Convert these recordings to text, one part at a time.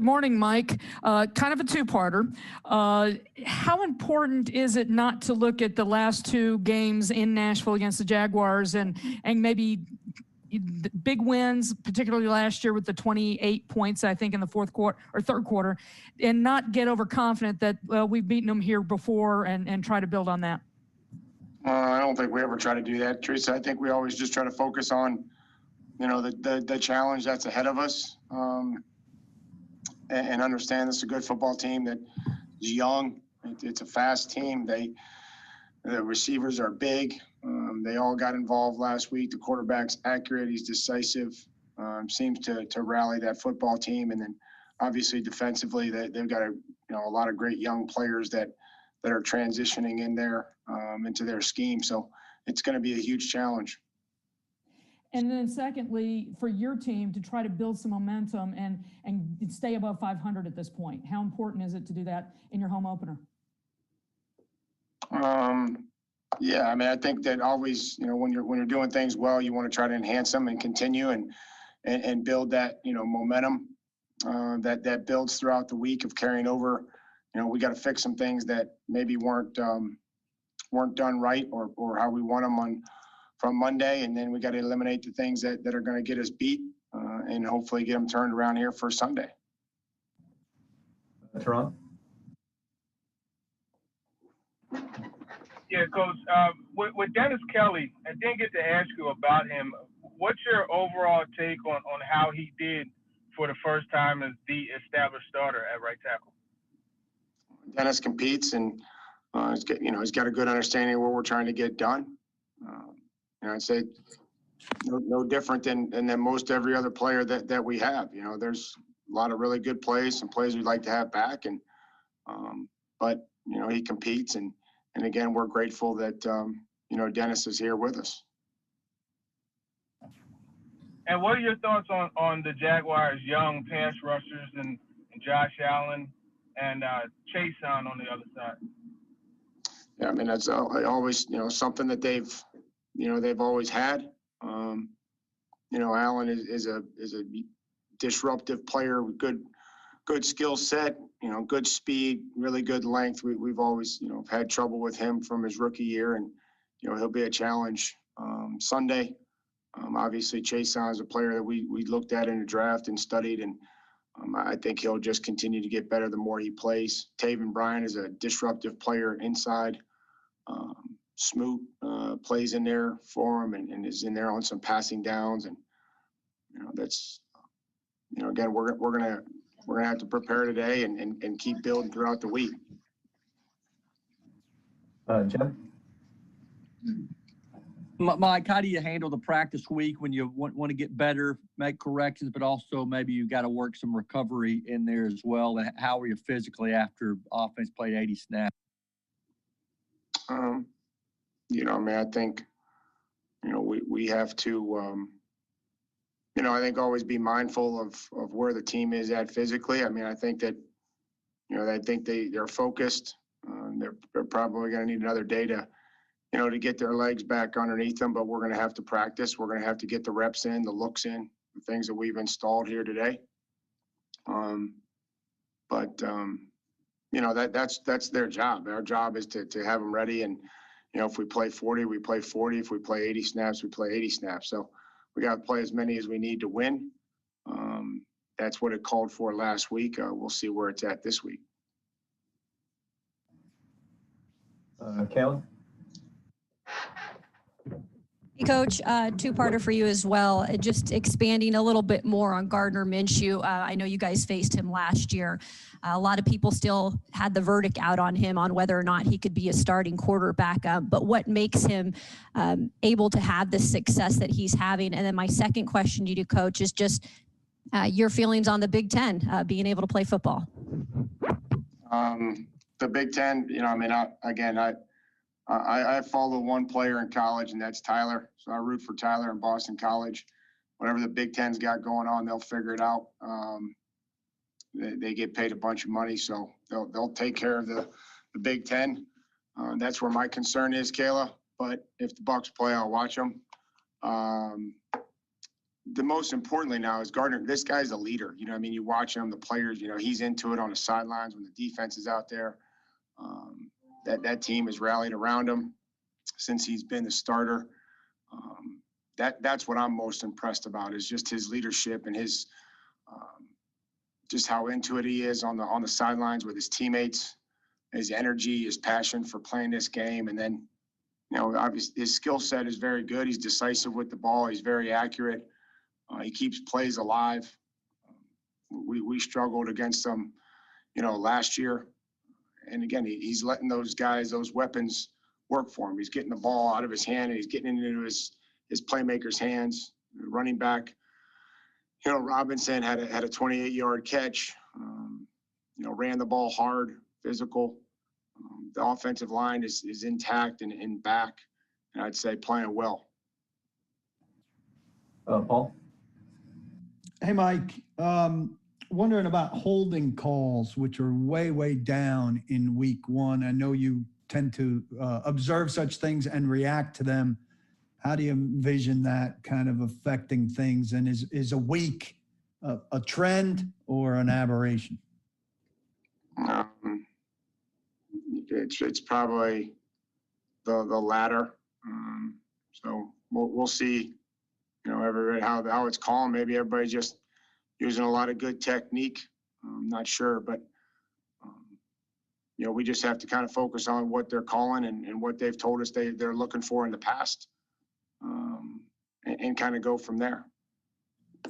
Good morning, Mike. Kind of a two-parter. How important is it not to look at the last two games in Nashville against the Jaguars and maybe big wins, particularly last year with the 28 points, I think, in the fourth quarter or third quarter, and not get overconfident that, well, we've beaten them here before and try to build on that? I don't think we ever try to do that, Teresa. I think we always just try to focus on, the challenge that's ahead of us, and understand this is a good football team that is young. It's a fast team. The receivers are big. They all got involved last week. The quarterback's accurate. He's decisive. Seems to rally that football team. And then obviously defensively, they've got a lot of great young players that are transitioning in there into their scheme. So it's going to be a huge challenge. And then secondly, for your team to try to build some momentum and stay above 500 at this point, how important is it to do that in your home opener? Yeah, I mean, I think that always, when you're doing things well, you want to try to enhance them and continue and build that, momentum that builds throughout the week of carrying over. We got to fix some things that maybe weren't done right or how we want them from Monday, and then we got to eliminate the things that are going to get us beat and hopefully get them turned around here for Sunday. Teron? Yeah, Coach, with Dennis Kelly, I didn't get to ask you about him. What's your overall take on how he did for the first time as the established starter at right tackle? Dennis competes, and he's got a good understanding of what we're trying to get done. I'd say no different than most every other player that we have. There's a lot of really good plays, some plays we'd like to have back, and but he competes, and again, we're grateful that Dennis is here with us. And what are your thoughts on the Jaguars' young pass rushers and Josh Allen and Chase on the other side? Yeah, I mean, that's always something that they've always had. Allen is a disruptive player with good skill set, good speed, really good length. We've always had trouble with him from his rookie year, and he'll be a challenge Sunday. Obviously, Chason is a player that we looked at in the draft and studied, and I think he'll just continue to get better the more he plays. Taven Bryan is a disruptive player inside. Smoot plays in there for him and is in there on some passing downs, and that's again we're gonna have to prepare today and keep building throughout the week. Jim? Mike, how do you handle the practice week when you want to get better, make corrections, but also maybe you've got to work some recovery in there as well? And how are you physically after offense played 80 snaps? I think, we have to, I think always be mindful of where the team is at physically. I mean, I think that, I think they're focused. They're probably going to need another day to get their legs back underneath them, but we're going to have to practice. We're going to have to get the reps in, the looks in, the things that we've installed here today. That's their job. Our job is to have them ready. And, if we play 40, we play 40. If we play 80 snaps, we play 80 snaps. So we got to play as many as we need to win. That's what it called for last week. We'll see where it's at this week. Kayla? Hey, Coach, two-parter for you as well. Just expanding a little bit more on Gardner Minshew. I know you guys faced him last year. A lot of people still had the verdict out on him on whether or not he could be a starting quarterback. But what makes him able to have the success that he's having? And then my second question to you, Coach, is just your feelings on the Big Ten, being able to play football. The Big Ten, I follow one player in college, and that's Tyler. So I root for Tyler in Boston College. Whatever the Big Ten's got going on, they'll figure it out. They get paid a bunch of money, so they'll take care of the Big Ten. That's where my concern is, Kayla. But if the Bucs play, I'll watch them. the most importantly now is Gardner. This guy's a leader. You know, I mean, you watch him, the players. You know, he's into it on the sidelines when the defense is out there. That team has rallied around him since he's been the starter. That's what I'm most impressed about is just his leadership and his just how into it he is on the sidelines with his teammates, his energy, his passion for playing this game, and then you know obviously his skill set is very good. He's decisive with the ball. He's very accurate. He keeps plays alive. We struggled against him, you know, last year, and again he's letting those guys, those weapons, work for him. He's getting the ball out of his hand and he's getting it into his playmakers' hands. Running back, you know, Robinson had a 28-yard catch. You know, ran the ball hard, physical. The offensive line is intact and back, and I'd say playing well. Paul? Hey, Mike. Wondering about holding calls, which are way, way down in week one. I know you tend to observe such things and react to them. How do you envision that kind of affecting things? And is a week a trend or an aberration? It's probably the latter. So we'll see. You know, everybody how it's calling. Maybe everybody's just using a lot of good technique. I'm not sure, but you know, we just have to kind of focus on what they're calling and what they've told us they're looking for in the past, and kind of go from there.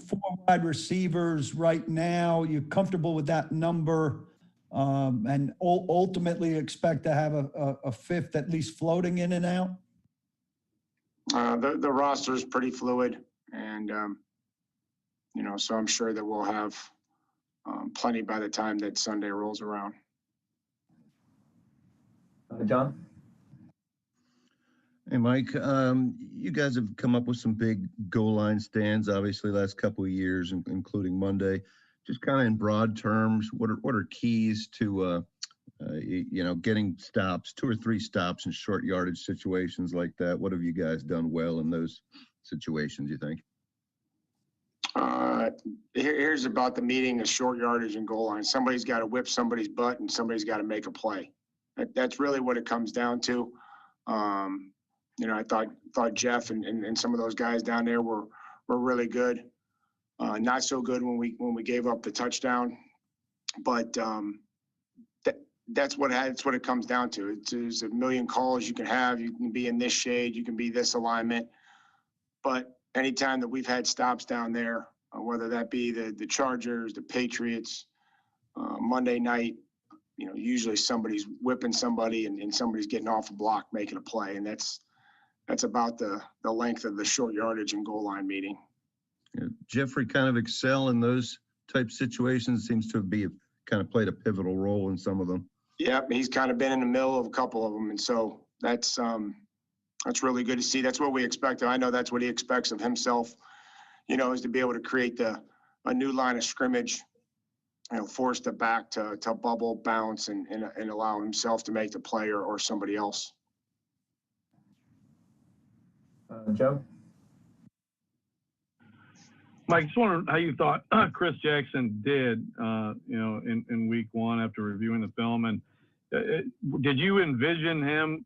4 wide receivers right now. You're comfortable with that number, and ultimately expect to have a fifth at least floating in and out? The roster is pretty fluid, and you know, so I'm sure that we'll have plenty by the time that Sunday rolls around. John? Hey, Mike, you guys have come up with some big goal line stands, obviously, last couple of years, including Monday. Just kind of in broad terms, what are keys to, you know, getting stops, 2 or 3 stops in short yardage situations like that? What have you guys done well in those situations, you think? Here's about the meeting of short yardage and goal line. Somebody's got to whip somebody's butt and somebody's got to make a play. That's really what it comes down to. You know, I thought Jeff and some of those guys down there were really good. Not so good when we gave up the touchdown, but that's what it comes down to. There's a million calls you can have. You can be in this shade, you can be this alignment, but anytime that we've had stops down there, whether that be the Chargers, the Patriots, Monday night, you know, usually somebody's whipping somebody and somebody's getting off a block, making a play, and that's about the length of the short yardage and goal line meeting. Yeah, Jeffrey kind of excel in those type situations. Seems to be kind of played a pivotal role in some of them. Yeah, he's kind of been in the middle of a couple of them, and so that's really good to see. That's what we expect. I know that's what he expects of himself. You know, is to be able to create a new line of scrimmage. You know, force the back to bubble, bounce, and allow himself to make the play or somebody else. Joe? Mike, just wondering how you thought Chris Jackson did, you know, in week one after reviewing the film. And did you envision him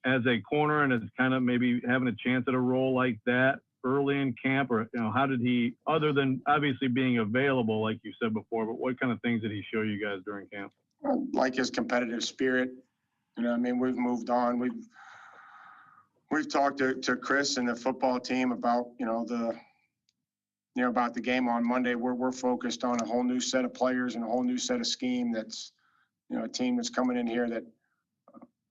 as a corner and as kind of maybe having a chance at a role like that early in camp? Or, you know, how did he, other than obviously being available, like you said before, but what kind of things did he show you guys during camp? Like his competitive spirit. You know, I mean, we've moved on. We've talked to Chris and the football team about, about the game on Monday. We're focused on a whole new set of players and a whole new set of scheme. That's, you know, a team that's coming in here that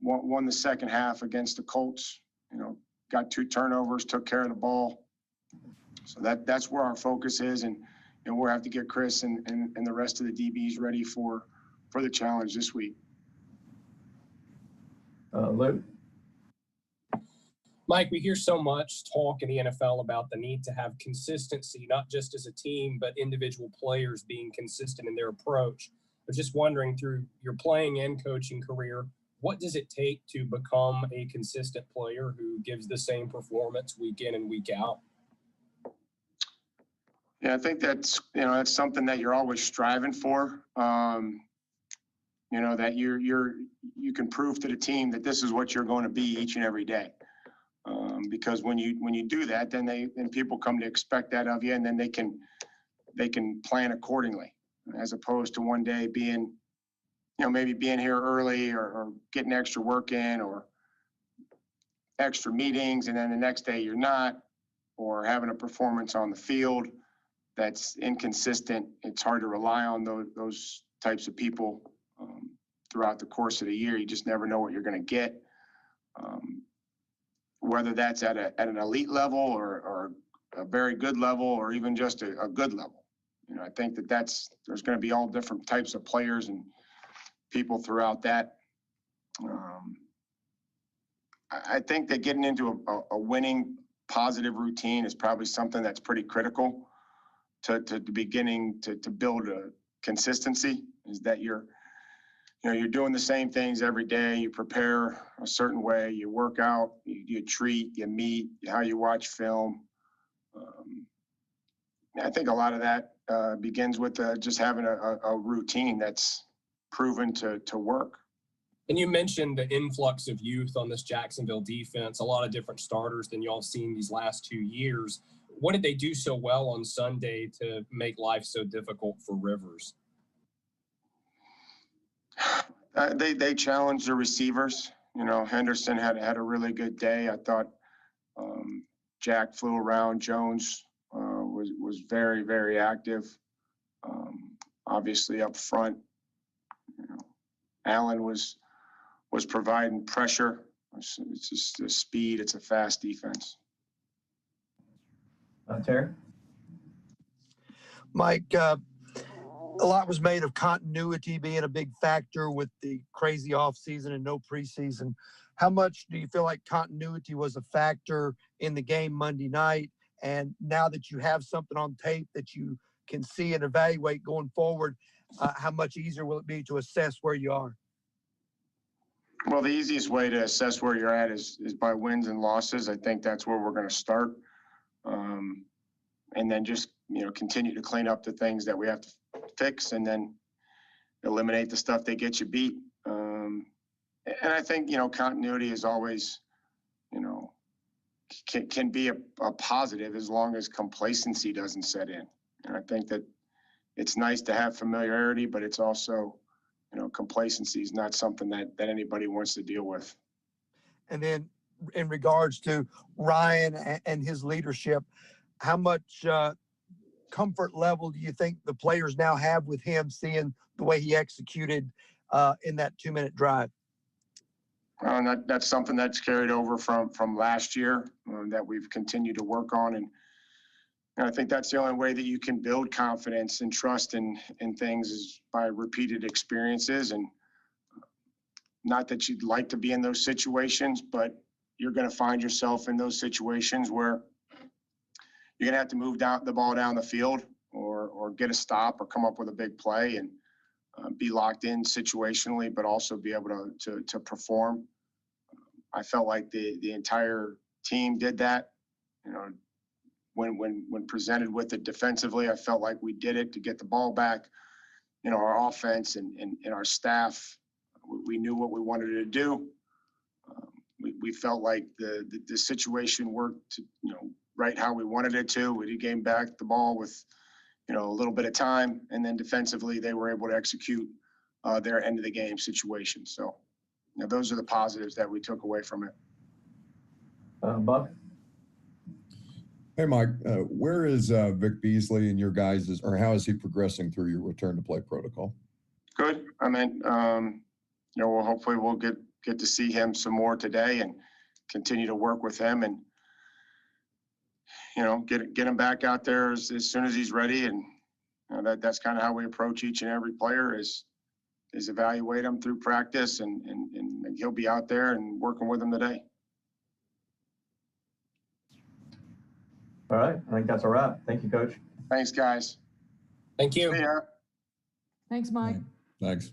won the second half against the Colts, you know, got 2 turnovers, took care of the ball. So that's where our focus is. And we'll have to get Chris and the rest of the DBs ready for the challenge this week. Luke? Mike, we hear so much talk in the NFL about the need to have consistency, not just as a team, but individual players being consistent in their approach. I was just wondering, through your playing and coaching career, what does it take to become a consistent player who gives the same performance week in and week out? Yeah, I think that's, that's something that you're always striving for. That you can prove to the team that this is what you're going to be each and every day. Because when you do that, then people come to expect that of you, and then they can plan accordingly, as opposed to one day being, maybe being here early or getting extra work in or extra meetings, and then the next day you're not, or having a performance on the field that's inconsistent. It's hard to rely on those types of people throughout the course of the year. You just never know what you're going to get, whether that's at an elite level or a very good level, or even just a good level. I think there's going to be all different types of players and people throughout that. I think that getting into a winning, positive routine is probably something that's pretty critical to beginning to build a consistency. Is that you're doing the same things every day. You prepare a certain way. You work out. You treat. You meet. How you watch film. I think a lot of that begins with just having a routine that's proven to work. And you mentioned the influx of youth on this Jacksonville defense, a lot of different starters than y'all have seen these last 2 years. What did they do so well on Sunday to make life so difficult for Rivers? They challenged the receivers. Henderson had a really good day. I thought Jack flew around. Jones was very, very active. Obviously up front, Allen was providing pressure. It's just the speed. It's a fast defense. Terry? Mike, a lot was made of continuity being a big factor with the crazy offseason and no preseason. How much do you feel like continuity was a factor in the game Monday night? And now that you have something on tape that you can see and evaluate going forward, how much easier will it be to assess where you are? Well, the easiest way to assess where you're at is by wins and losses. I think that's where we're going to start. And then just, continue to clean up the things that we have to fix, and then eliminate the stuff that gets you beat. And I think, continuity is always, can be a positive as long as complacency doesn't set in. And I think that it's nice to have familiarity, but it's also, complacency is not something that anybody wants to deal with. And then in regards to Ryan and his leadership, how much comfort level do you think the players now have with him, seeing the way he executed in that 2-minute drive? And that's something that's carried over from last year that we've continued to work on. And I think that's the only way that you can build confidence and trust in things, is by repeated experiences. And not that you'd like to be in those situations, but you're going to find yourself in those situations where you're going to have to move the ball down the field or get a stop or come up with a big play and be locked in situationally, but also be able to perform. I felt like the entire team did that. When presented with it defensively, I felt like we did it to get the ball back. Our offense and our staff, we knew what we wanted to do. We felt like the situation worked, right how we wanted it to. We gained back the ball with, a little bit of time, and then defensively they were able to execute their end of the game situation. So, those are the positives that we took away from it. Buck? Hey, Mike, where is Vic Beasley and your guys', or how is he progressing through your return to play protocol? Good. I mean, hopefully we'll get to see him some more today and continue to work with him and, get him back out there as soon as he's ready. And that's kind of how we approach each and every player is evaluate him through practice, and he'll be out there and working with him today. All right. I think that's a wrap. Thank you, Coach. Thanks, guys. Thank you. See ya. Thanks, Mike. Thanks.